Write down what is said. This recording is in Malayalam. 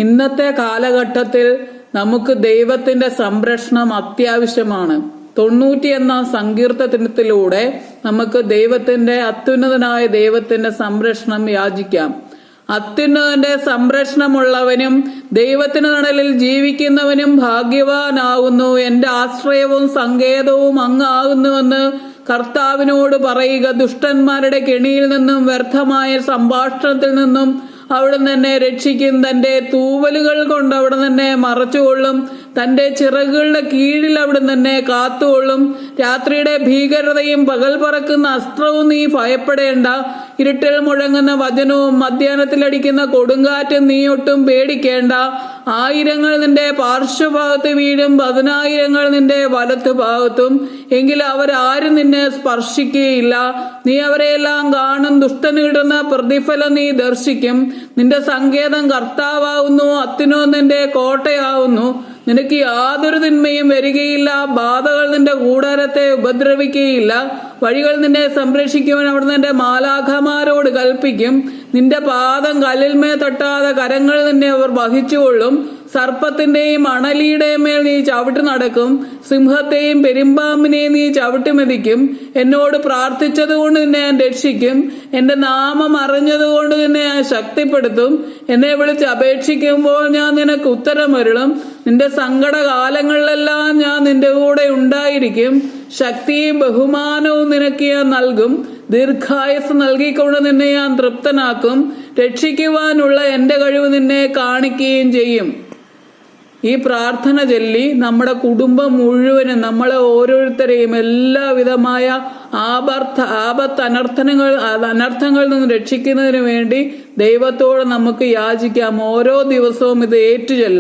ഇന്നത്തെ കാലഘട്ടത്തിൽ നമുക്ക് ദൈവത്തിന്റെ സംരക്ഷണം അത്യാവശ്യമാണ്. 90 എന്ന സങ്കീർത്തനത്തിലൂടെ നമുക്ക് അത്യുന്നതനായ ദൈവത്തിന്റെ സംരക്ഷണം യാചിക്കാം. അത്യുന്നതന്റെ സംരക്ഷണമുള്ളവനും ദൈവത്തിന് തണലിൽ ജീവിക്കുന്നവനും ഭാഗ്യവാനാകുന്നു. എന്റെ ആശ്രയവും സങ്കേതവും അങ്ങാകുന്നുവെന്ന് കർത്താവിനോട് പറയുക. ദുഷ്ടന്മാരുടെ കെണിയിൽ നിന്നും വ്യർത്ഥമായ സംഭാഷണത്തിൽ നിന്നും അവിടുന്ന് എന്നെ രക്ഷിക്കും. തന്റെ തൂവലുകൾ കൊണ്ട് അവിടുന്ന് എന്നെ മറച്ചുകൊള്ളും. തന്റെ ചിറകുകളുടെ കീഴിൽ അവിടുന്ന് എന്നെ കാത്തുകൊള്ളും. രാത്രിയുടെ ഭീകരതയും പകൽ പറക്കുന്ന അസ്ത്രവും നീ ഭയപ്പെടേണ്ട. ഇരുട്ടിൽ മുഴങ്ങുന്ന വചനവും മധ്യാഹ്നത്തിലടിക്കുന്ന കൊടുങ്കാറ്റും നീ ഒട്ടും പേടിക്കേണ്ട. 1000 നിന്റെ പാർശ്വഭാഗത്ത് വീഴും, 10,000 നിന്റെ വലത്തു ഭാഗത്തും, എങ്കിലും അവരാരും നിന്നെ സ്പർശിക്കുകയില്ല. നീ അവരെയെല്ലാം കാണും. ദുഷ്ടന് കിട്ടുന്ന പ്രതിഫലം നീ ദർശിക്കും. നിന്റെ സങ്കേതം കർത്താവാകുന്നു, അത്യുന്നതൻ നിന്റെ കോട്ടയാകുന്നു. നിനക്ക് യാതൊരു തിന്മയും വരികയില്ല. ബാധകൾ നിന്റെ കൂടാരത്തെ ഉപദ്രവിക്കുകയില്ല. വഴികൾ നിന്നെ സംരക്ഷിക്കുവാൻ അവിടുന്ന് നിന്റെ മാലാഖമാരോട് കൽപ്പിക്കും. നിന്റെ പാദം കല്ലിന്മേൽ തട്ടാതെ കരങ്ങൾ നിന്നെ അവർ വഹിച്ചുകൊള്ളും. സർപ്പത്തിന്റെയും അണലിയുടെയും മേൽ നീ ചവിട്ടി നടക്കും. സിംഹത്തെയും പെരുമ്പാമ്പിനെയും നീ ചവിട്ടി മെതിക്കും. എന്നോട് പ്രാർത്ഥിച്ചതുകൊണ്ട് നിന്നെ ഞാൻ രക്ഷിക്കും. എന്റെ നാമം അറിഞ്ഞതുകൊണ്ട് നിന്നെ ഞാൻ ശക്തിപ്പെടുത്തും. എന്നെ വിളിച്ച് അപേക്ഷിക്കുമ്പോൾ ഞാൻ നിനക്ക് ഉത്തരമരുളും. നിന്റെ സങ്കടകാലങ്ങളിലെല്ലാം ഞാൻ നിന്റെ കൂടെ ഉണ്ടായിരിക്കും. ശക്തിയും ബഹുമാനവും നിനക്ക് ഞാൻ നൽകും. ദീർഘായുസ് നൽകിക്കൊണ്ട് നിന്നെ ഞാൻ തൃപ്തനാക്കും. രക്ഷിക്കുവാനുള്ള എന്റെ കഴിവ് നിന്നെ കാണിക്കുകയും ചെയ്യും. ഈ പ്രാർത്ഥന ചൊല്ലി നമ്മുടെ കുടുംബം മുഴുവനും, നമ്മളെ ഓരോരുത്തരെയും എല്ലാവിധമായ അനർത്ഥങ്ങളിൽ നിന്ന് രക്ഷിക്കുന്നതിന് വേണ്ടി ദൈവത്തോട് നമുക്ക് യാചിക്കാം. ഓരോ ദിവസവും ഇത് ഏറ്റുചൊല്ലാം.